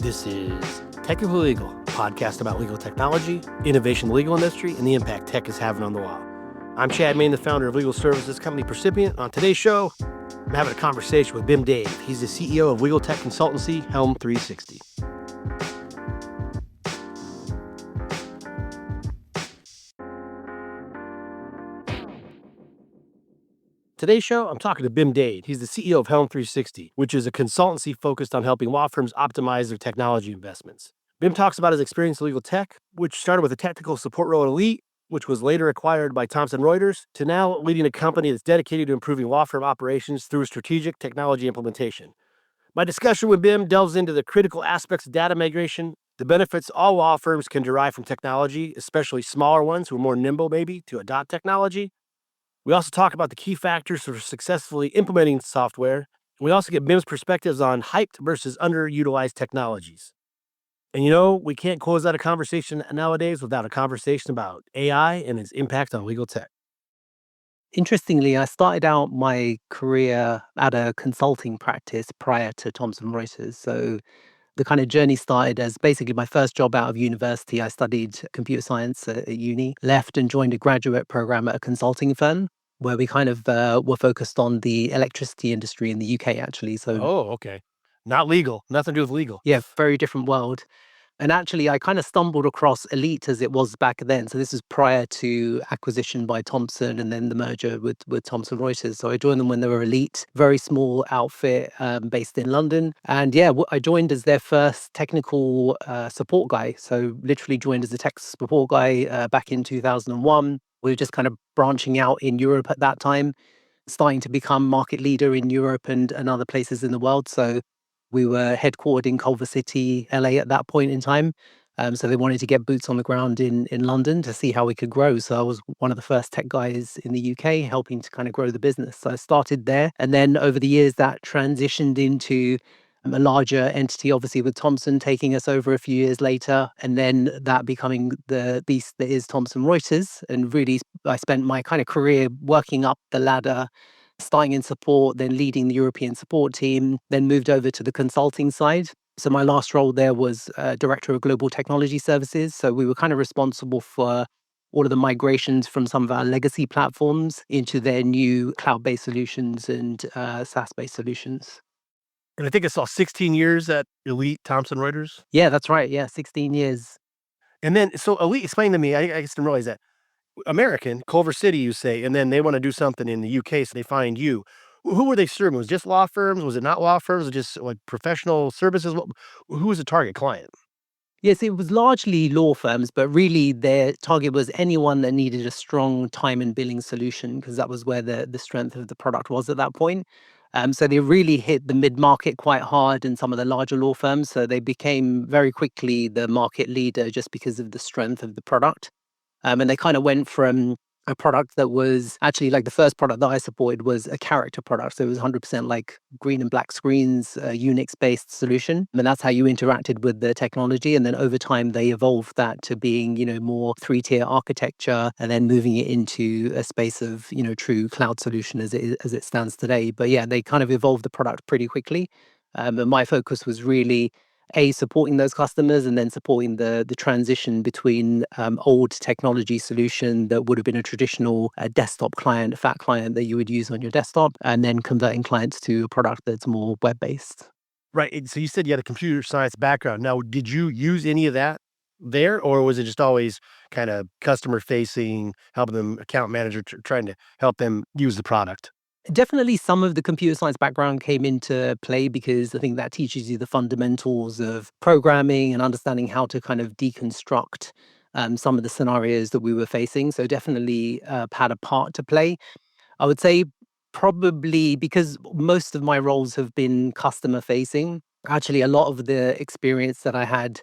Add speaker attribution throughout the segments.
Speaker 1: This is Technically Legal, a podcast about legal technology, innovation in the legal industry, and the impact tech is having on the law. I'm Chad Main, the founder of legal services company Percipient. On today's show, I'm having a conversation with Bim Dave. He's the CEO of legal tech consultancy Helm360. Today's show, I'm talking to Bim Dave. He's the CEO of Helm360, which is a consultancy focused on helping law firms optimize their technology investments. Bim talks about his experience in legal tech, which started with a technical support role at Elite, which was later acquired by Thomson Reuters, to now leading a company that's dedicated to improving law firm operations through strategic technology implementation. My discussion with Bim delves into the critical aspects of data migration, the benefits all law firms can derive from technology, especially smaller ones who are more nimble maybe to adopt technology. We also talk about the key factors for successfully implementing software. We also get Bim's perspectives on hyped versus underutilized technologies. And we can't close out a conversation nowadays without a conversation about AI and its impact on legal tech.
Speaker 2: Interestingly, I started out my career at a consulting practice prior to Thomson Reuters. So the kind of journey started as basically my first job out of university. I studied computer science at uni, left and joined a graduate program at a consulting firm where we kind of were focused on the electricity industry in the UK, actually. So,
Speaker 1: Oh, okay. Not legal. Nothing to do with legal.
Speaker 2: yeah, very different world. And actually, I kind of stumbled across Elite as it was back then. So this is prior to acquisition by Thomson and then the merger with Thomson Reuters. So I joined them when they were Elite, very small outfit based in London. And yeah, I joined as their first technical support guy. So literally joined as a tech support guy back in 2001. We were just kind of branching out in Europe at that time, starting to become market leader in Europe and other places in the world. So we were headquartered in Culver City, LA at that point in time. So they wanted to get boots on the ground in London to see how we could grow. So I was one of the first tech guys in the UK helping to kind of grow the business. So I started there. And then over the years, that transitioned into a larger entity, obviously with Thomson taking us over a few years later. And then that becoming the beast that is Thomson Reuters. And really, I spent my kind of career working up the ladder, starting in support, then leading the European support team, then moved over to the consulting side. So my last role there was Director of Global Technology Services. So we were kind of responsible for all of the migrations from some of our legacy platforms into their new cloud-based solutions and SaaS-based solutions.
Speaker 1: And I think I saw 16 years at Elite Thomson Reuters.
Speaker 2: Yeah, that's right. Yeah, 16 years.
Speaker 1: And then, so Elite, explain to me, I just didn't realize that. American, Culver City, you say, and then they want to do something in the UK, so they find you. Who were they serving? Was it just law firms? Was it not law firms? Was it just like professional services? Who was the target client?
Speaker 2: Yes, it was largely law firms, but really their target was anyone that needed a strong time and billing solution because that was where the strength of the product was at that point. So they really hit the mid-market quite hard and some of the larger law firms. So they became very quickly the market leader just because of the strength of the product. And they kind of went from a product that was actually like the first product that I supported was a character product. So it was 100% like green and black screens, Unix based solution. And that's how you interacted with the technology. And then over time, they evolved that to being, more 3-tier architecture and then moving it into a space of, true cloud solution as it stands today. But yeah, they kind of evolved the product pretty quickly. And my focus was really supporting those customers and then supporting the transition between old technology solution that would have been a traditional desktop client, fat client that you would use on your desktop, and then converting clients to a product that's more web-based.
Speaker 1: Right. So you said you had a computer science background. Now, did you use any of that there, or was it just always kind of customer facing, helping them, account manager, trying to help them use the product?
Speaker 2: Definitely some of the computer science background came into play because I think that teaches you the fundamentals of programming and understanding how to kind of deconstruct some of the scenarios that we were facing. So definitely had a part to play. I would say probably because most of my roles have been customer facing, actually a lot of the experience that I had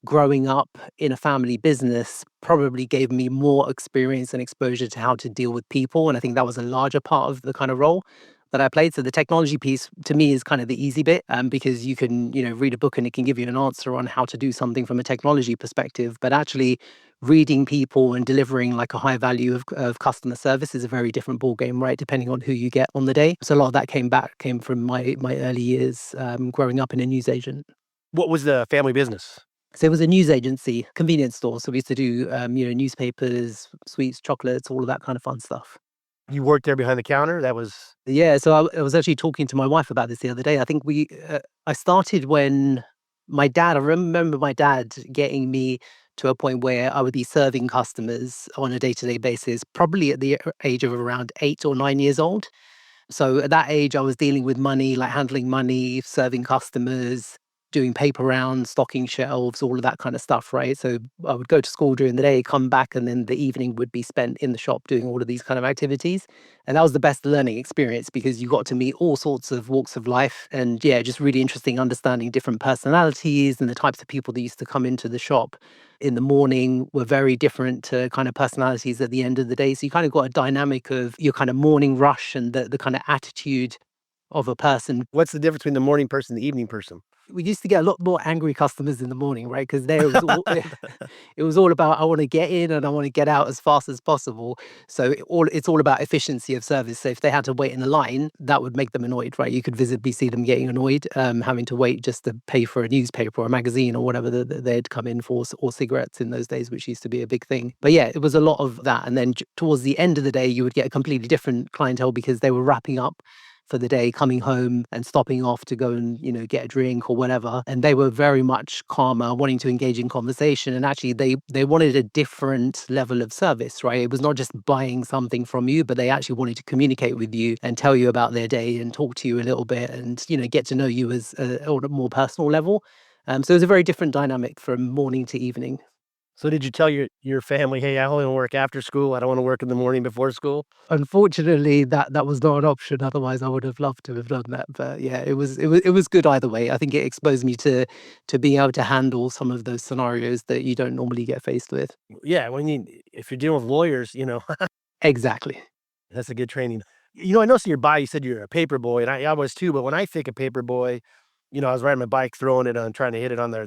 Speaker 2: growing up in a family business probably gave me more experience and exposure to how to deal with people. And I think that was a larger part of the kind of role that I played. So the technology piece to me is kind of the easy bit because you can, read a book and it can give you an answer on how to do something from a technology perspective. But actually reading people and delivering like a high value of customer service is a very different ball game, right? Depending on who you get on the day. So a lot of that came from my early years growing up in a newsagent.
Speaker 1: What was the family business?
Speaker 2: So it was a news agency, convenience store. So we used to do, newspapers, sweets, chocolates, all of that kind of fun stuff.
Speaker 1: You worked there behind the counter? That was
Speaker 2: Yeah, so I was actually talking to my wife about this the other day. I think I started when I remember my dad getting me to a point where I would be serving customers on a day-to-day basis, probably at the age of around 8 or 9 years old. So at that age, I was dealing with money, like handling money, serving customers, doing paper rounds, stocking shelves, all of that kind of stuff, right? So I would go to school during the day, come back, and then the evening would be spent in the shop doing all of these kind of activities. And that was the best learning experience because you got to meet all sorts of walks of life. And yeah, just really interesting understanding different personalities and the types of people that used to come into the shop in the morning were very different to kind of personalities at the end of the day. So you kind of got a dynamic of your kind of morning rush and the kind of attitude of a person.
Speaker 1: what's the difference between the morning person and the evening person?
Speaker 2: We used to get a lot more angry customers in the morning, right? Because there was all it was all about I want to get in and I want to get out as fast as possible. So it's all about efficiency of service. So if they had to wait in a line, that would make them annoyed, right? You could visibly see them getting annoyed, having to wait just to pay for a newspaper or a magazine or whatever that they'd come in for, or cigarettes in those days, which used to be a big thing. But yeah, it was a lot of that. And then towards the end of the day, you would get a completely different clientele because they were wrapping up for the day, coming home and stopping off to go and, get a drink or whatever. And they were very much calmer, wanting to engage in conversation. And actually they wanted a different level of service, right? It was not just buying something from you, but they actually wanted to communicate with you and tell you about their day and talk to you a little bit and, get to know you as on a more personal level. So it was a very different dynamic from morning to evening.
Speaker 1: So did you tell your family, "Hey, I only wanna work after school. I don't wanna work in the morning before school?"
Speaker 2: Unfortunately, that was not an option, otherwise I would have loved to have done that, but yeah, it was good either way. I think it exposed me to being able to handle some of those scenarios that you don't normally get faced with.
Speaker 1: Yeah, if you're dealing with lawyers,
Speaker 2: Exactly.
Speaker 1: that's a good training. I noticed in your bio, you said you're a paper boy, and I was too, but when I think of paper boy, I was riding my bike, throwing it on trying to hit it on their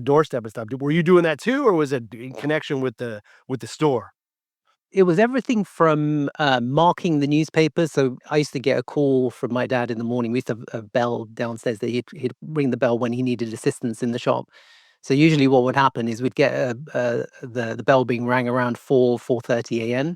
Speaker 1: doorstep and stuff. Were you doing that too, or was it in connection with the store?
Speaker 2: It was everything from, marking the newspaper, so I used to get a call from my dad in the morning. We used to have a bell downstairs that he'd ring the bell when he needed assistance in the shop. So usually what would happen is we'd get, the bell being rang around 4:30 AM.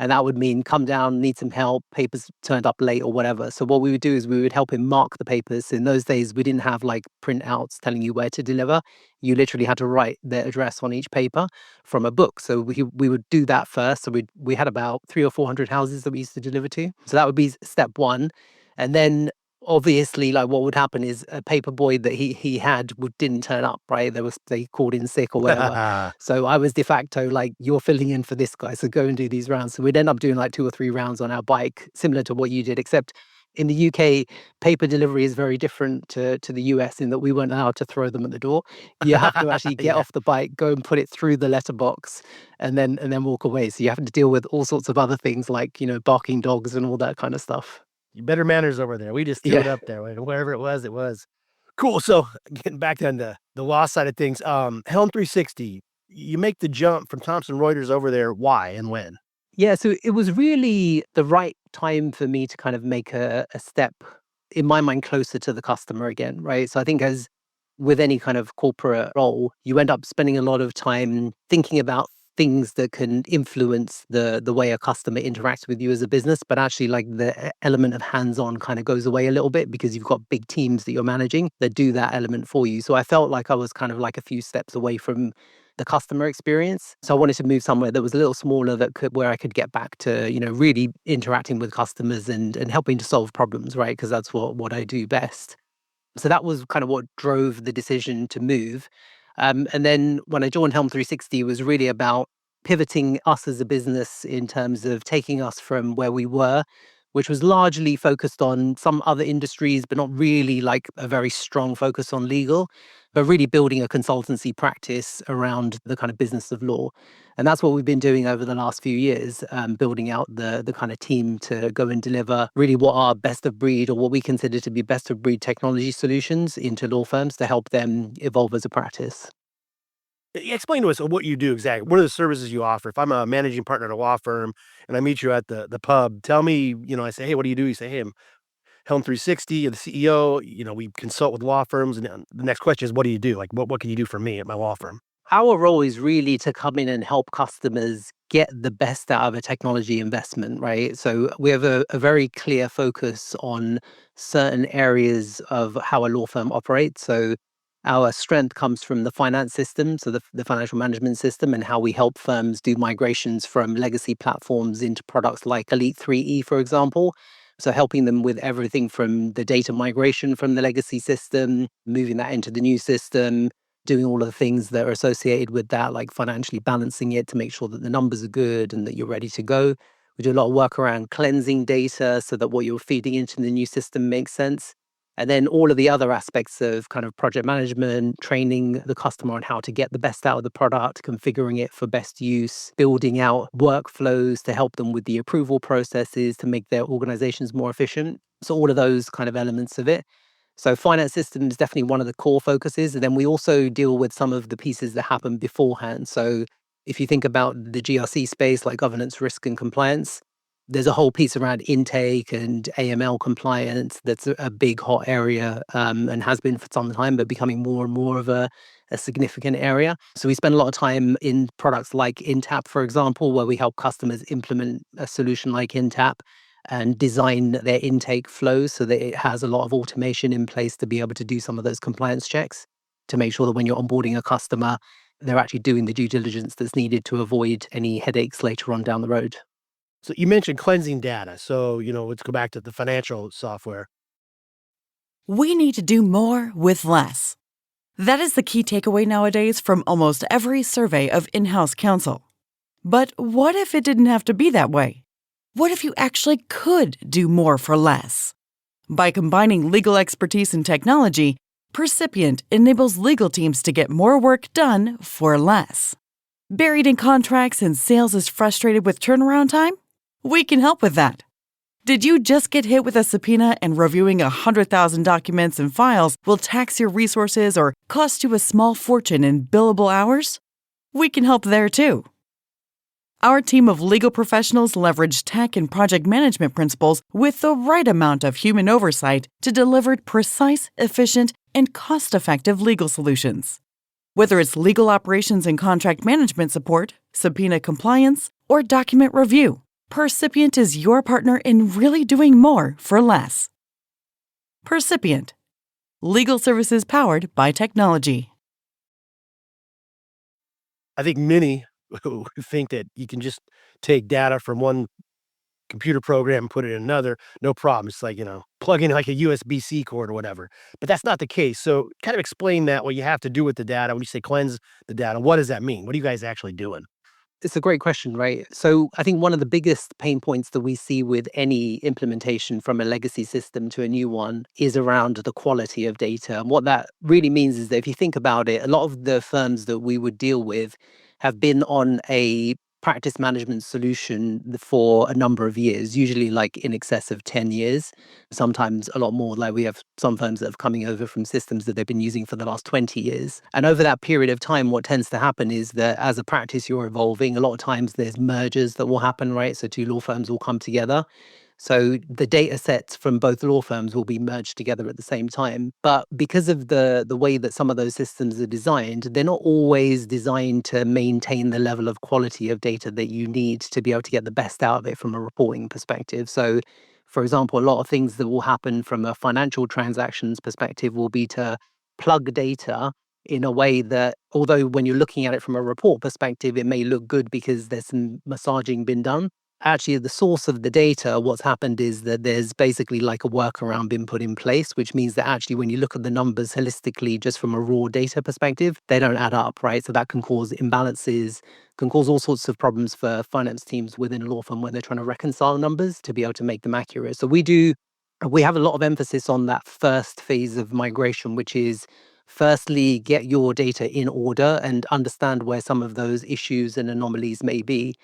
Speaker 2: And that would mean come down, need some help, papers turned up late or whatever. So what we would do is we would help him mark the papers. In those days, we didn't have like printouts telling you where to deliver. You literally had to write their address on each paper from a book. So we would do that first. So we had about 300 or 400 houses that we used to deliver to. So that would be step one. And then obviously like what would happen is a paper boy that he had didn't turn up, right? They called in sick or whatever. So I was de facto like, you're filling in for this guy, so go and do these rounds. So we'd end up doing like 2 or 3 rounds on our bike, similar to what you did, except in the UK, paper delivery is very different to the US in that we weren't allowed to throw them at the door. You have to actually get
Speaker 1: Yeah.
Speaker 2: off the bike, go and put it through the letterbox, and then walk away. So you have to deal with all sorts of other things like, barking dogs and all that kind of stuff.
Speaker 1: You better manners over there. We just threw
Speaker 2: Yeah.
Speaker 1: it up there. Wherever it was, it was. Cool. So getting back on the law side of things, Helm 360, you make the jump from Thomson Reuters over there. Why and when?
Speaker 2: Yeah, so it was really the right time for me to kind of make a step, in my mind, closer to the customer again, right? So I think as with any kind of corporate role, you end up spending a lot of time thinking about things that can influence the way a customer interacts with you as a business, but actually like the element of hands-on kind of goes away a little bit because you've got big teams that you're managing that do that element for you. So I felt like I was kind of like a few steps away from the customer experience. So I wanted to move somewhere that was a little smaller where I could get back to, really interacting with customers and helping to solve problems, right? Because that's what I do best. So that was kind of what drove the decision to move. And then when I joined Helm 360, it was really about pivoting us as a business in terms of taking us from where we were, which was largely focused on some other industries, but not really like a very strong focus on legal, but really building a consultancy practice around the kind of business of law. And that's what we've been doing over the last few years, building out the kind of team to go and deliver really what are best of breed or what we consider to be best of breed technology solutions into law firms to help them evolve as a practice.
Speaker 1: Explain to us what you do exactly. What are the services you offer? If I'm a managing partner at a law firm and I meet you at the pub, tell me, I say, hey, what do you do? You say, hey, I'm Helm360, you're the CEO. We consult with law firms, and the next question is, what do you do? Like, what can you do for me at my law firm?
Speaker 2: Our role is really to come in and help customers get the best out of a technology investment, right? So we have a very clear focus on certain areas of how a law firm operates. So our strength comes from the finance system, so the financial management system, and how we help firms do migrations from legacy platforms into products like Elite 3E, for example. So helping them with everything from the data migration from the legacy system, moving that into the new system, doing all of the things that are associated with that, like financially balancing it to make sure that the numbers are good and that you're ready to go. We do a lot of work around cleansing data so that what you're feeding into the new system makes sense. And then all of the other aspects of kind of project management, training the customer on how to get the best out of the product, configuring it for best use, building out workflows to help them with the approval processes to make their organizations more efficient. So all of those kind of elements of it. So finance system is definitely one of the core focuses. And then we also deal with some of the pieces that happen beforehand. So if you think about the GRC space, like governance, risk, and compliance, there's a whole piece around intake and AML compliance that's a big hot area, and has been for some time, but becoming more and more of a significant area. So we spend a lot of time in products like Intap, for example, where we help customers implement a solution like Intap and design their intake flows so that it has a lot of automation in place to be able to do some of those compliance checks to make sure that when you're onboarding a customer, they're actually doing the due diligence that's needed to avoid any headaches later on down the road.
Speaker 1: So you mentioned cleansing data. So, let's go back to the financial software.
Speaker 3: We need to do more with less. That is the key takeaway nowadays from almost every survey of in-house counsel. But what if it didn't have to be that way? What if you actually could do more for less? By combining legal expertise and technology, Percipient enables legal teams to get more work done for less. Buried in contracts and sales is frustrated with turnaround time? We can help with that. Did you just get hit with a subpoena and reviewing 100,000 documents and files will tax your resources or cost you a small fortune in billable hours? We can help there too. Our team of legal professionals leverage tech and project management principles with the right amount of human oversight to deliver precise, efficient, and cost-effective legal solutions. Whether it's legal operations and contract management support, subpoena compliance, or document review, Percipient is your partner in really doing more for less. Percipient. Legal services powered by technology.
Speaker 1: I think many who think that you can just take data from one computer program and put it in another, no problem. It's like, plug in like a USB-C cord or whatever. But that's not the case. So kind of explain that, what you have to do with the data. When you say cleanse the data, what does that mean? What are you guys actually doing?
Speaker 2: It's a great question, right? So I think one of the biggest pain points that we see with any implementation from a legacy system to a new one is around the quality of data. And what that really means is that if you think about it, a lot of the firms that we would deal with have been on a practice management solution for a number of years, usually like in excess of 10 years, sometimes a lot more. Like we have some firms that have coming over from systems that they've been using for the last 20 years. And over that period of time, what tends to happen is that as a practice, you're evolving. A lot of times there's mergers that will happen, right? So two law firms will come together. So the data sets from both law firms will be merged together at the same time. But because of the way that some of those systems are designed, they're not always designed to maintain the level of quality of data that you need to be able to get the best out of it from a reporting perspective. So, for example, a lot of things that will happen from a financial transactions perspective will be to plug data in a way that, although when you're looking at it from a report perspective, it may look good because there's some massaging been done. Actually, the source of the data, what's happened is that there's basically like a workaround been put in place, which means that actually when you look at the numbers holistically, just from a raw data perspective, they don't add up, right? So that can cause imbalances, can cause all sorts of problems for finance teams within a law firm when they're trying to reconcile numbers to be able to make them accurate. So we have a lot of emphasis on that first phase of migration, which is firstly, get your data in order and understand where some of those issues and anomalies may be.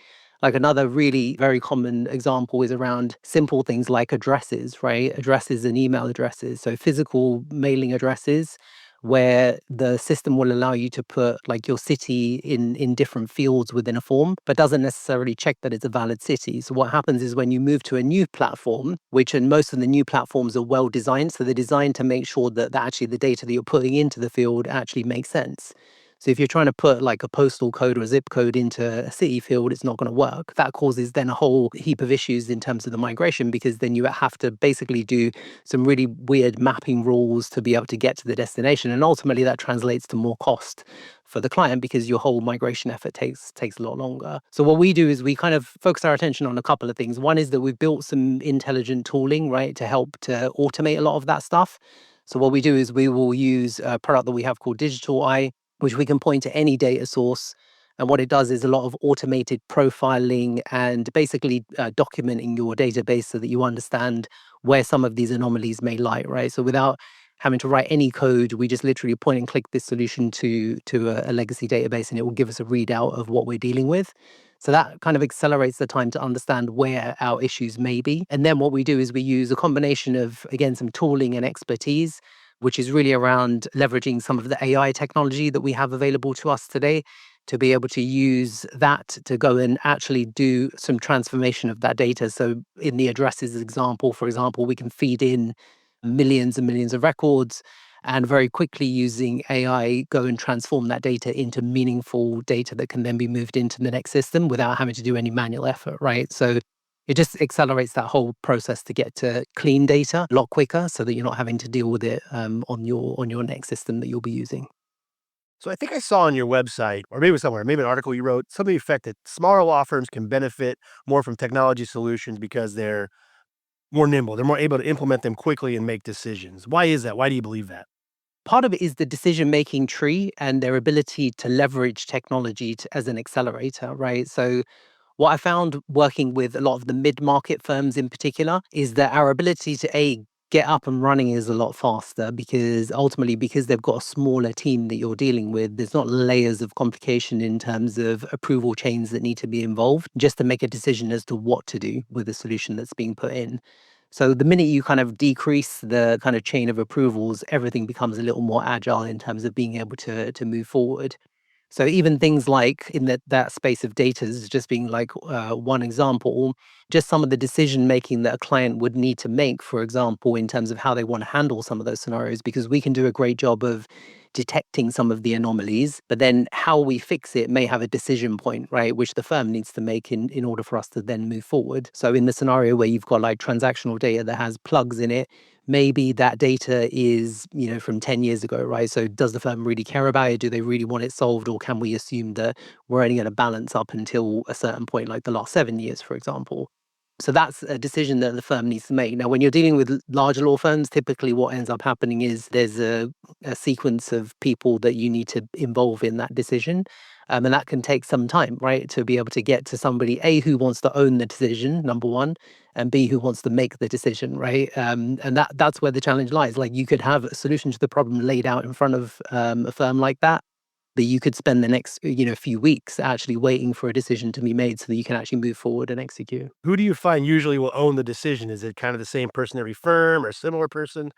Speaker 2: Like another really very common example is around simple things like addresses, right? Addresses and email addresses. So physical mailing addresses. where the system will allow you to put like your city in different fields within a form, but doesn't necessarily check that it's a valid city. So what happens is when you move to a new platform, which in most of the new platforms are well designed, so they're designed to make sure that actually the data that you're putting into the field actually makes sense. So if you're trying to put like a postal code or a zip code into a city field, it's not going to work. That causes then a whole heap of issues in terms of the migration, because then you have to basically do some really weird mapping rules to be able to get to the destination. And ultimately that translates to more cost for the client because your whole migration effort takes a lot longer. So what we do is we kind of focus our attention on a couple of things. One is that we've built some intelligent tooling, right, to help to automate a lot of that stuff. So what we do is we will use a product that we have called Digital Eye, which we can point to any data source. And what it does is a lot of automated profiling and basically documenting your database so that you understand where some of these anomalies may lie, right? So without having to write any code, we just literally point and click this solution to a legacy database, and it will give us a readout of what we're dealing with. So that kind of accelerates the time to understand where our issues may be. And then what we do is we use a combination of, again, some tooling and expertise, which is really around leveraging some of the AI technology that we have available to us today to be able to use that to go and actually do some transformation of that data. So in the addresses example, for example, we can feed in millions and millions of records and very quickly using AI go and transform that data into meaningful data that can then be moved into the next system without having to do any manual effort, right? So it just accelerates that whole process to get to clean data a lot quicker so that you're not having to deal with it on your next system that you'll be using.
Speaker 1: So I think I saw on your website, or maybe it was somewhere, maybe an article you wrote, something to the effect that smaller law firms can benefit more from technology solutions because they're more nimble. They're more able to implement them quickly and make decisions. Why is that? Why do you believe that?
Speaker 2: Part of it is the decision-making tree and their ability to leverage technology as an accelerator, right? So what I found working with a lot of the mid-market firms in particular is that our ability to get up and running is a lot faster, because ultimately, because they've got a smaller team that you're dealing with, there's not layers of complication in terms of approval chains that need to be involved just to make a decision as to what to do with the solution that's being put in. So the minute you kind of decrease the kind of chain of approvals, everything becomes a little more agile in terms of being able to move forward. So even things like in that space of data is just being like one example, just some of the decision making that a client would need to make, for example, in terms of how they want to handle some of those scenarios, because we can do a great job of detecting some of the anomalies, but then how we fix it may have a decision point, right, which the firm needs to make in order for us to then move forward. So in the scenario where you've got like transactional data that has plugs in it, maybe that data is, from 10 years ago, right? So does the firm really care about it? Do they really want it solved? Or can we assume that we're only going to balance up until a certain point, like the last 7 years, for example? So that's a decision that the firm needs to make. Now, when you're dealing with larger law firms, typically what ends up happening is there's a sequence of people that you need to involve in that decision. And that can take some time, right? To be able to get to somebody, A, who wants to own the decision, number one, and B, who wants to make the decision, right? And that's where the challenge lies. Like you could have a solution to the problem laid out in front of a firm like that, but you could spend the next few weeks actually waiting for a decision to be made so that you can actually move forward and execute.
Speaker 1: Who do you find usually will own the decision? Is it kind of the same person every firm or a similar person?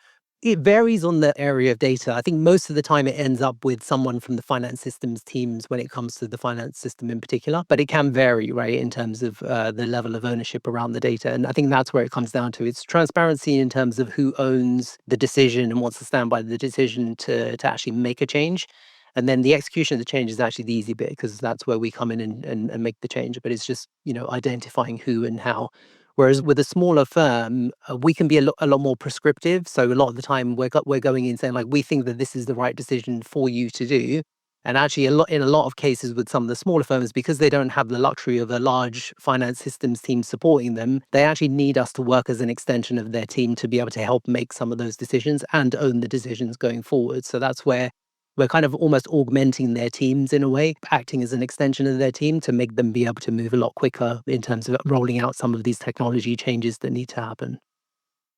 Speaker 2: It varies on the area of data. I think most of the time it ends up with someone from the finance systems teams when it comes to the finance system in particular, but it can vary, right, in terms of the level of ownership around the data. And I think that's where it comes down to. It's transparency in terms of who owns the decision and wants to stand by the decision to actually make a change. And then the execution of the change is actually the easy bit, because that's where we come in and make the change. But it's just, identifying who and how. Whereas with a smaller firm, we can be a lot more prescriptive. So a lot of the time we're going in saying like, we think that this is the right decision for you to do. And actually in a lot of cases with some of the smaller firms, because they don't have the luxury of a large finance systems team supporting them, they actually need us to work as an extension of their team to be able to help make some of those decisions and own the decisions going forward. So that's where we're kind of almost augmenting their teams in a way, acting as an extension of their team to make them be able to move a lot quicker in terms of rolling out some of these technology changes that need to happen.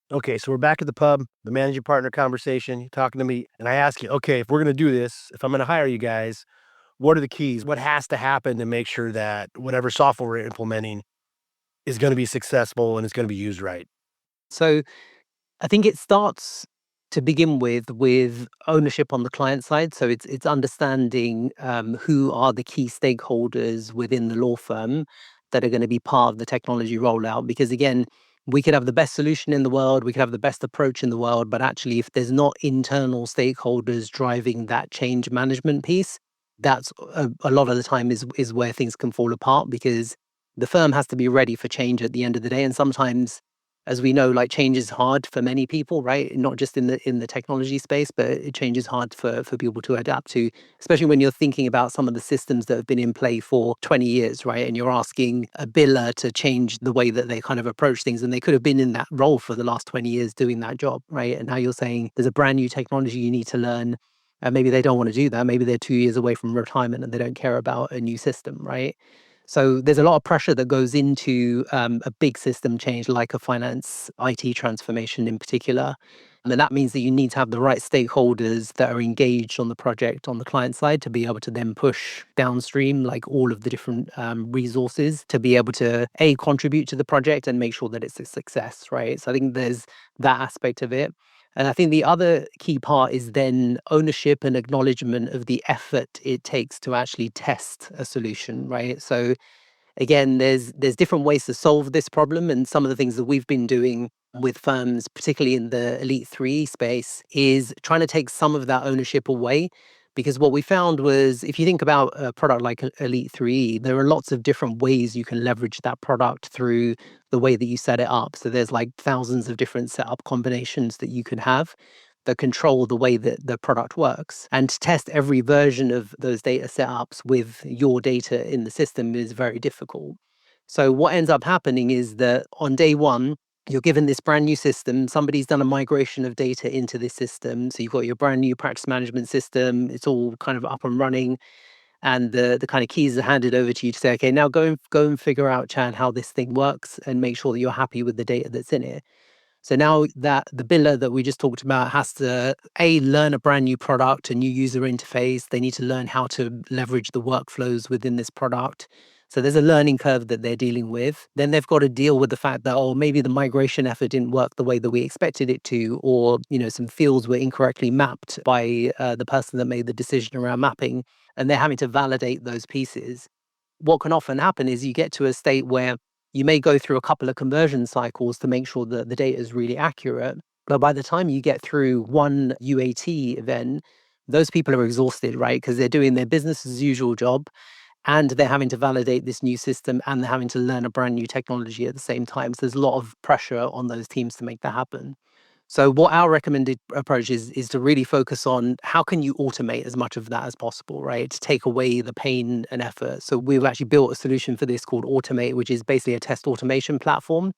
Speaker 1: Okay, so we're back at the pub, the managing partner conversation. You're talking to me, and I ask you, okay, if we're going to do this, if I'm going to hire you guys, what are the keys? What has to happen to make sure that whatever software we're implementing is going to be successful and it's going to be used right?
Speaker 2: So I think it starts to begin with ownership on the client side. So it's understanding who are the key stakeholders within the law firm that are going to be part of the technology rollout. Because again, we could have the best solution in the world, we could have the best approach in the world, but actually, if there's not internal stakeholders driving that change management piece, that's a lot of the time is where things can fall apart, because the firm has to be ready for change at the end of the day. And sometimes, as we know, like, change is hard for many people, right? Not just in the technology space, but change is hard for people to adapt to, especially when you're thinking about some of the systems that have been in play for 20 years, right? And you're asking a biller to change the way that they kind of approach things, and they could have been in that role for the last 20 years doing that job, right? And now you're saying there's a brand new technology you need to learn, and maybe they don't want to do that. Maybe they're 2 years away from retirement and they don't care about a new system, right? So there's a lot of pressure that goes into a big system change, like a finance IT transformation in particular. And then that means that you need to have the right stakeholders that are engaged on the project on the client side to be able to then push downstream, like all of the different resources, to be able to contribute to the project and make sure that it's a success, right? So I think there's that aspect of it. And I think the other key part is then ownership and acknowledgement of the effort it takes to actually test a solution, right? So again, there's different ways to solve this problem, and some of the things that we've been doing with firms, particularly in the Elite 3 space, is trying to take some of that ownership away. Because what we found was, if you think about a product like Elite 3, there are lots of different ways you can leverage that product through the way that you set it up. So there's like thousands of different setup combinations that you can have that control the way that the product works. And to test every version of those data setups with your data in the system is very difficult. So what ends up happening is that on day one, you're given this brand new system. Somebody's done a migration of data into this system. So you've got your brand new practice management system. It's all kind of up and running. And the kind of keys are handed over to you to say, okay, now go and figure out, Chan, how this thing works and make sure that you're happy with the data that's in it. So now that the biller that we just talked about has to learn a brand new product, a new user interface. They need to learn how to leverage the workflows within this product. So there's a learning curve that they're dealing with. Then they've got to deal with the fact that, oh, maybe the migration effort didn't work the way that we expected it to, or some fields were incorrectly mapped by the person that made the decision around mapping, and they're having to validate those pieces. What can often happen is you get to a state where you may go through a couple of conversion cycles to make sure that the data is really accurate. But by the time you get through one UAT event, those people are exhausted, right? Because they're doing their business as usual job, and they're having to validate this new system, and they're having to learn a brand new technology at the same time. So there's a lot of pressure on those teams to make that happen. So what our recommended approach is to really focus on how can you automate as much of that as possible, right? To take away the pain and effort. So we've actually built a solution for this called Automate, which is basically a test automation platform.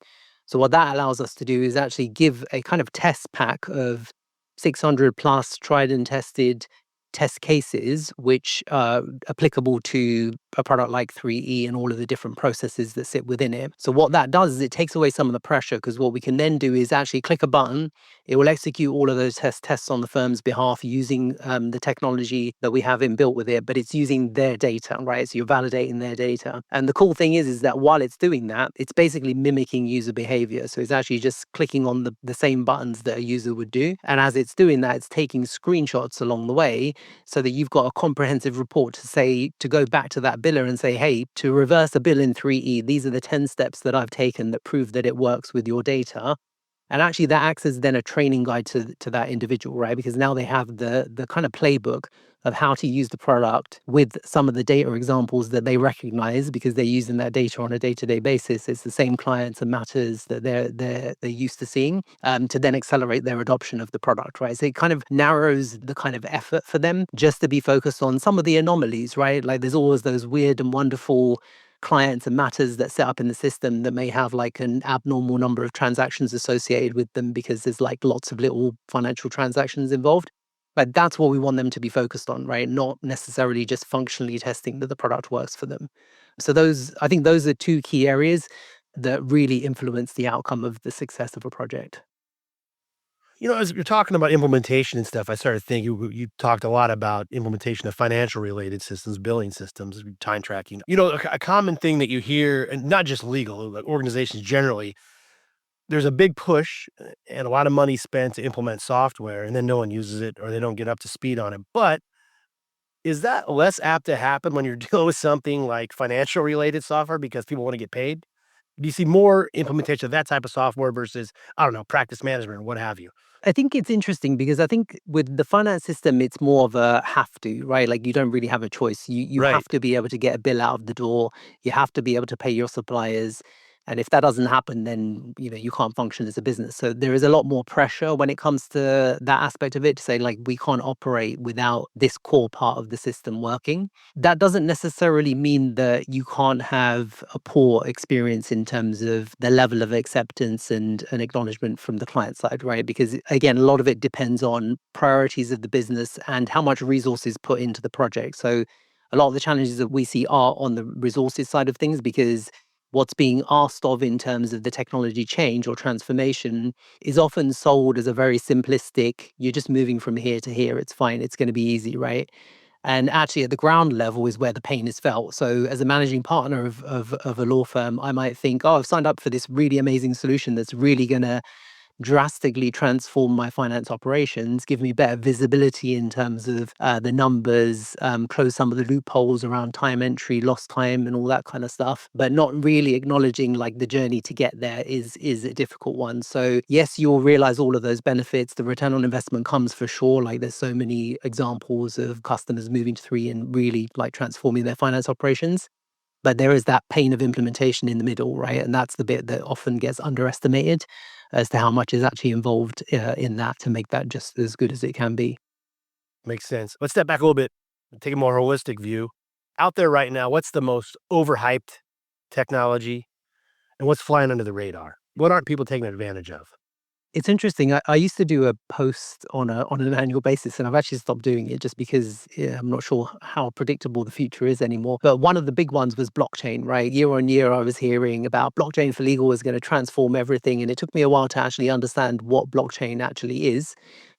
Speaker 2: So what that allows us to do is actually give a kind of test pack of 600 plus tried and tested test cases, which are applicable to a product like 3E and all of the different processes that sit within it. So what that does is it takes away some of the pressure, because what we can then do is actually click a button. It will execute all of those tests on the firm's behalf using the technology that we have inbuilt with it, but it's using their data, right? So you're validating their data. And the cool thing is that while it's doing that, it's basically mimicking user behavior. So it's actually just clicking on the same buttons that a user would do. And as it's doing that, it's taking screenshots along the way, so that you've got a comprehensive report to go back to that biller and say, hey, to reverse a bill in 3E, these are the 10 steps that I've taken that prove that it works with your data. And actually that acts as then a training guide to that individual, right? Because now they have the kind of playbook of how to use the product with some of the data examples that they recognize, because they're using that data on a day-to-day basis. It's the same clients and matters that they're used to seeing, to then accelerate their adoption of the product, right? So it kind of narrows the kind of effort for them just to be focused on some of the anomalies, right? Like there's always those weird and wonderful clients and matters that set up in the system that may have like an abnormal number of transactions associated with them, because there's like lots of little financial transactions involved. But that's what we want them to be focused on, right? Not necessarily just functionally testing that the product works for them. So I think those are two key areas that really influence the outcome of the success of a project.
Speaker 1: As you're talking about implementation and stuff, I started thinking you talked a lot about implementation of financial related systems, billing systems, time tracking. A common thing that you hear, and not just legal, like organizations generally, there's a big push and a lot of money spent to implement software, and then no one uses it or they don't get up to speed on it. But is that less apt to happen when you're dealing with something like financial related software because people want to get paid? Do you see more implementation of that type of software versus, I don't know, practice management or what have you?
Speaker 2: I think it's interesting because I think with the finance system, it's more of a have to, right? Like you don't really have a choice. You
Speaker 1: Right.
Speaker 2: have to be able to get a bill out of the door. You have to be able to pay your suppliers. And if that doesn't happen, then you can't function as a business. So there is a lot more pressure when it comes to that aspect of it to say like we can't operate without this core part of the system working. That doesn't necessarily mean that you can't have a poor experience in terms of the level of acceptance and an acknowledgement from the client side, right? Because again, a lot of it depends on priorities of the business and how much resources put into the project. So a lot of the challenges that we see are on the resources side of things because what's being asked of in terms of the technology change or transformation is often sold as a very simplistic, you're just moving from here to here, it's fine, it's going to be easy, right? And actually, at the ground level is where the pain is felt. So, as a managing partner of a law firm, I might think, oh, I've signed up for this really amazing solution that's really going to drastically transform my finance operations, give me better visibility in terms of the numbers, close some of the loopholes around time entry, lost time, and all that kind of stuff. But not really acknowledging like the journey to get there is a difficult one. So yes, you'll realize all of those benefits. The return on investment comes for sure. Like there's so many examples of customers moving to 3 and really like transforming their finance operations. But there is that pain of implementation in the middle, right? And that's the bit that often gets underestimated as to how much is actually involved in that to make that just as good as it can be.
Speaker 1: Makes sense. Let's step back a little bit and take a more holistic view. Out there right now, what's the most overhyped technology and what's flying under the radar? What aren't people taking advantage of?
Speaker 2: It's interesting. I used to do a post on an annual basis, and I've actually stopped doing it just because I'm not sure how predictable the future is anymore. But one of the big ones was blockchain, right? Year on year, I was hearing about blockchain for legal was going to transform everything, and it took me a while to actually understand what blockchain actually is.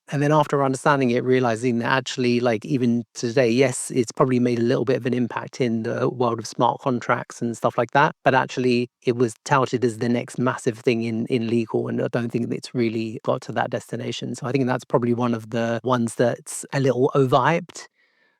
Speaker 2: And then after understanding it, realizing that actually, like even today, yes, it's probably made a little bit of an impact in the world of smart contracts and stuff like that. But actually, it was touted as the next massive thing in legal. And I don't think that it's really got to that destination. So I think that's probably one of the ones that's a little overhyped.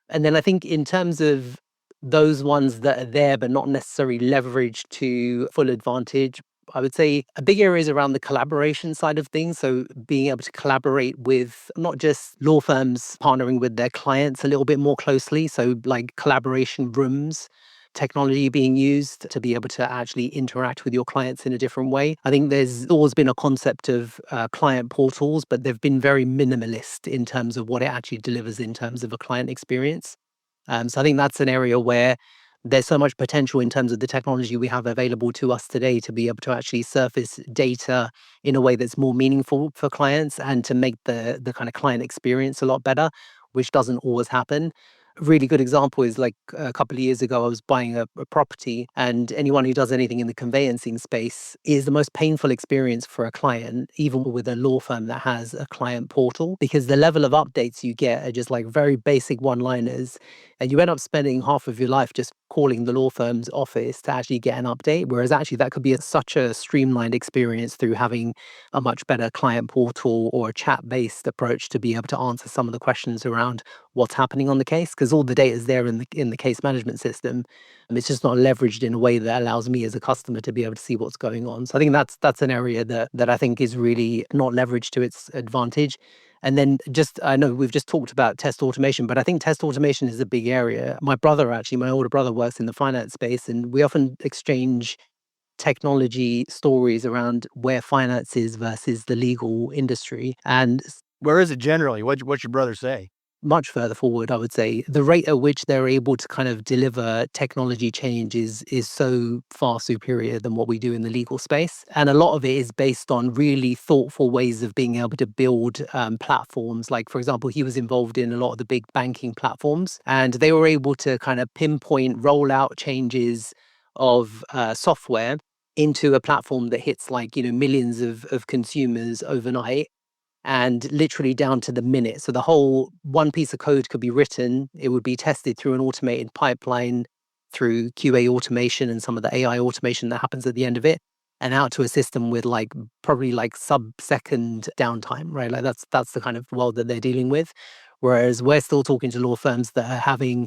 Speaker 2: And then I think in terms of those ones that are there but not necessarily leveraged to full advantage, I would say a big area is around the collaboration side of things. So being able to collaborate with not just law firms partnering with their clients a little bit more closely. So like collaboration rooms, technology being used to be able to actually interact with your clients in a different way. I think there's always been a concept of client portals, but they've been very minimalist in terms of what it actually delivers in terms of a client experience. So I think that's an area where there's so much potential in terms of the technology we have available to us today to be able to actually surface data in a way that's more meaningful for clients and to make the kind of client experience a lot better, which doesn't always happen. A really good example is like a couple of years ago, I was buying a property, and anyone who does anything in the conveyancing space is the most painful experience for a client, even with a law firm that has a client portal, because the level of updates you get are just like very basic one liners. And you end up spending half of your life just calling the law firm's office to actually get an update. Whereas actually, that could be such a streamlined experience through having a much better client portal or a chat based approach to be able to answer some of the questions around what's happening on the case, because all the data is there in the case management system. It's just not leveraged in a way that allows me as a customer to be able to see what's going on. So I think that's an area that I think is really not leveraged to its advantage. And then just, I know we've just talked about test automation, but I think test automation is a big area. My brother, actually, my older brother works in the finance space, and we often exchange technology stories around where finance is versus the legal industry. And
Speaker 1: Where is it generally? What's your brother say?
Speaker 2: much further forward, I would say the rate at which they're able to kind of deliver technology change is so far superior than what we do in the legal space. And a lot of it is based on really thoughtful ways of being able to build platforms. Like, for example, he was involved in a lot of the big banking platforms, and they were able to kind of pinpoint rollout changes of software into a platform that hits like, millions of consumers overnight and literally down to the minute. So the whole one piece of code could be written, it would be tested through an automated pipeline through QA automation and some of the AI automation that happens at the end of it. and out to a system with like probably like sub-second downtime, right? Like that's the kind of world that they're dealing with. Whereas we're still talking to law firms that are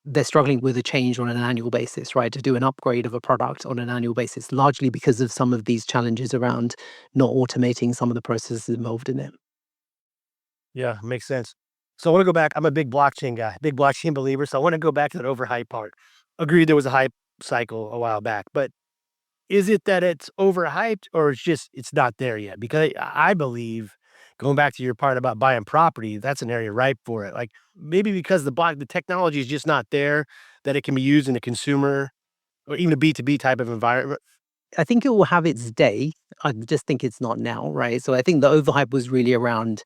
Speaker 2: they're struggling with a change on an annual basis, right? To do an upgrade of a product on an annual basis, largely because of some of these challenges around not automating some of the processes involved in it.
Speaker 1: Yeah, makes sense. So I want to go back. I'm a big blockchain guy, big blockchain believer. So I want to go back to that overhype part. Agreed, there was a hype cycle a while back, but is it that it's overhyped or it's just it's not there yet? Because I believe going back to your part about buying property, that's an area ripe for it. Like maybe because the technology is just not there that it can be used in a consumer or even a B2B type of environment.
Speaker 2: I think it will have its day. I just think it's not now, right? So I think the overhype was really around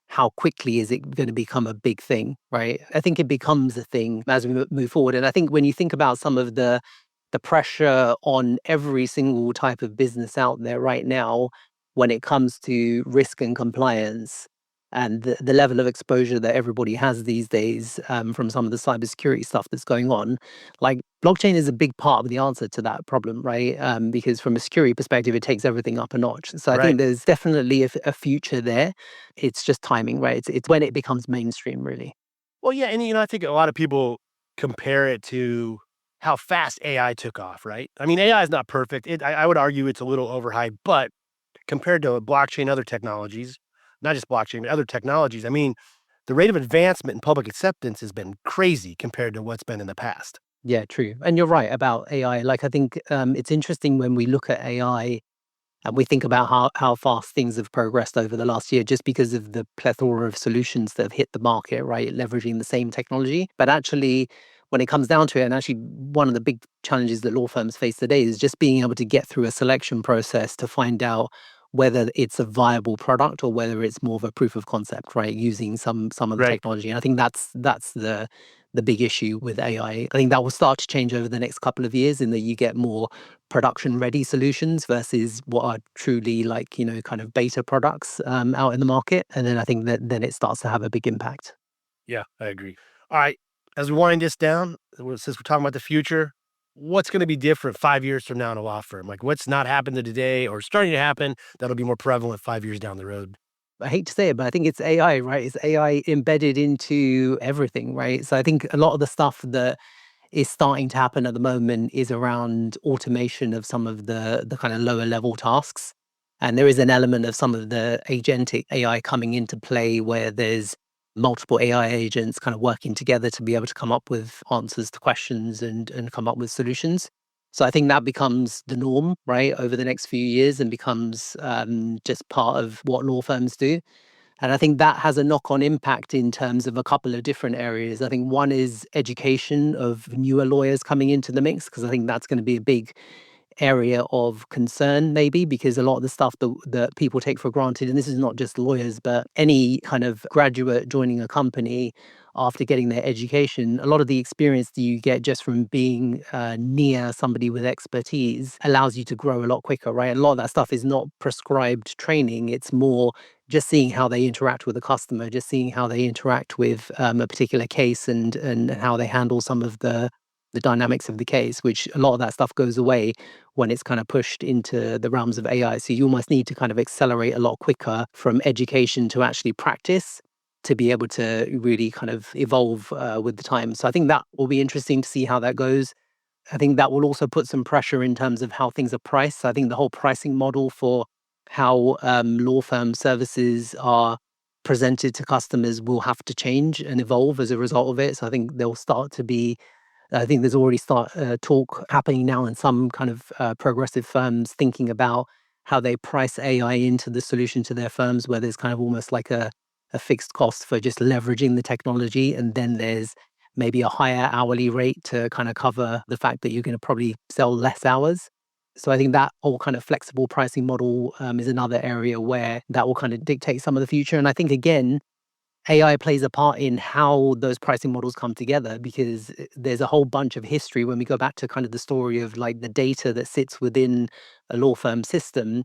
Speaker 2: how quickly is it going to become a big thing, right? I think it becomes a thing as we move forward. And I think when you think about some of the pressure on every single type of business out there right now, when it comes to risk and compliance and the level of exposure that everybody has these days from some of the cybersecurity stuff that's going on, like blockchain is a big part of the answer to that problem, right? Because from a security perspective, it takes everything up a notch. So I
Speaker 1: Right.
Speaker 2: think there's definitely a future there. It's just timing, right? It's when it becomes mainstream, really.
Speaker 1: Well, yeah, and I think a lot of people compare it to how fast AI took off, right? I mean, AI is not perfect. I would argue it's a little overhyped, but compared to blockchain, other technologies, not just blockchain, but other technologies, I mean, the rate of advancement in public acceptance has been crazy compared to what's been in the past.
Speaker 2: Yeah, true. And you're right about AI. Like, I think it's interesting when we look at AI and we think about how fast things have progressed over the last year just because of the plethora of solutions that have hit the market, right? Leveraging the same technology. But actually, when it comes down to it, and actually one of the big challenges that law firms face today is just being able to get through a selection process to find out whether it's a viable product or whether it's more of a proof of concept, right? Using some of the
Speaker 1: Right.
Speaker 2: technology. And I think that's the big issue with AI. I think that will start to change over the next couple of years in that you get more production ready solutions versus what are truly like, kind of beta products out in the market. And then I think that then it starts to have a big impact.
Speaker 1: Yeah, I agree. All right. As we wind this down, since we're talking about the future, what's going to be different 5 years from now in a law firm? Like what's not happened today or starting to happen that'll be more prevalent 5 years down the road?
Speaker 2: I hate to say it, but I think it's AI, right? It's AI embedded into everything, right? So I think a lot of the stuff that is starting to happen at the moment is around automation of some of the kind of lower level tasks. And there is an element of some of the agentic AI coming into play where there's multiple AI agents kind of working together to be able to come up with answers to questions and come up with solutions. So I think that becomes the norm, right, over the next few years and becomes just part of what law firms do. And I think that has a knock on impact in terms of a couple of different areas. I think one is education of newer lawyers coming into the mix, because I think that's going to be a big area of concern, maybe, because a lot of the stuff that people take for granted, and this is not just lawyers, but any kind of graduate joining a company after getting their education, a lot of the experience that you get just from being near somebody with expertise allows you to grow a lot quicker, right? And a lot of that stuff is not prescribed training, it's more just seeing how they interact with the customer, just seeing how they interact with a particular case and how they handle some of the dynamics of the case, which a lot of that stuff goes away when it's kind of pushed into the realms of AI. So you almost need to kind of accelerate a lot quicker from education to actually practice to be able to really kind of evolve with the time. So I think that will be interesting to see how that goes. I think that will also put some pressure in terms of how things are priced. So I think the whole pricing model for how law firm services are presented to customers will have to change and evolve as a result of it. So I think there'll start to be I think there's already talk happening now in some kind of progressive firms thinking about how they price AI into the solution to their firms, where there's kind of almost like a fixed cost for just leveraging the technology. And then there's maybe a higher hourly rate to kind of cover the fact that you're going to probably sell less hours. So I think that whole kind of flexible pricing model is another area where that will kind of dictate some of the future. And I think, again, AI plays a part in how those pricing models come together because there's a whole bunch of history when we go back to kind of the story of like the data that sits within a law firm system.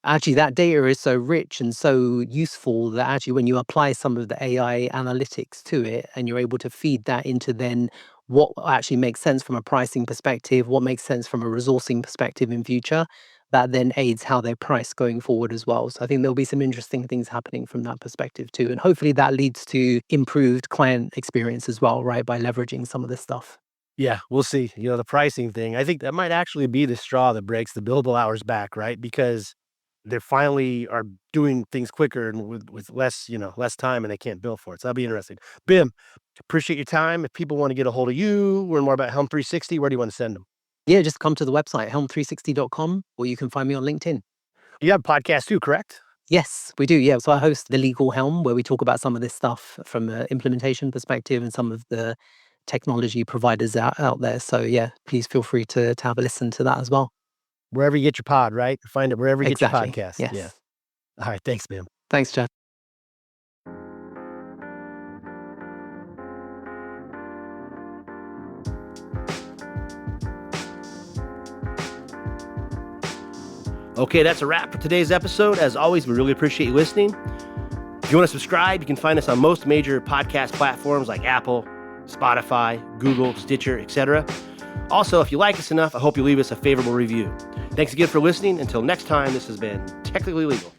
Speaker 2: Actually, that data is so rich and so useful that actually, when you apply some of the AI analytics to it and you're able to feed that into then what actually makes sense from a pricing perspective, what makes sense from a resourcing perspective in future, that then aids how they price going forward as well. So I think there'll be some interesting things happening from that perspective too. And hopefully that leads to improved client experience as well, right? By leveraging some of this stuff.
Speaker 1: Yeah, we'll see. The pricing thing, I think that might actually be the straw that breaks the billable hours back, right? Because they finally are doing things quicker and with less, less time and they can't bill for it. So that'll be interesting. Bim, appreciate your time. If people want to get a hold of you, learn more about Helm360, where do you want to send them?
Speaker 2: Yeah, just come to the website, helm360.com, or you can find me on LinkedIn.
Speaker 1: You have a podcast too, correct?
Speaker 2: Yes, we do. Yeah. So I host The Legal Helm, where we talk about some of this stuff from an implementation perspective and some of the technology providers out there. So yeah, please feel free to have a listen to that as well.
Speaker 1: Wherever you get your pod, right? Find it wherever you get your
Speaker 2: Exactly.
Speaker 1: podcast.
Speaker 2: Yes.
Speaker 1: Yeah. All right. Thanks, Bim.
Speaker 2: Thanks, Jeff.
Speaker 1: Okay, that's a wrap for today's episode. As always, we really appreciate you listening. If you want to subscribe, you can find us on most major podcast platforms like Apple, Spotify, Google, Stitcher, etc. Also, if you like us enough, I hope you leave us a favorable review. Thanks again for listening. Until next time, this has been Technically Legal.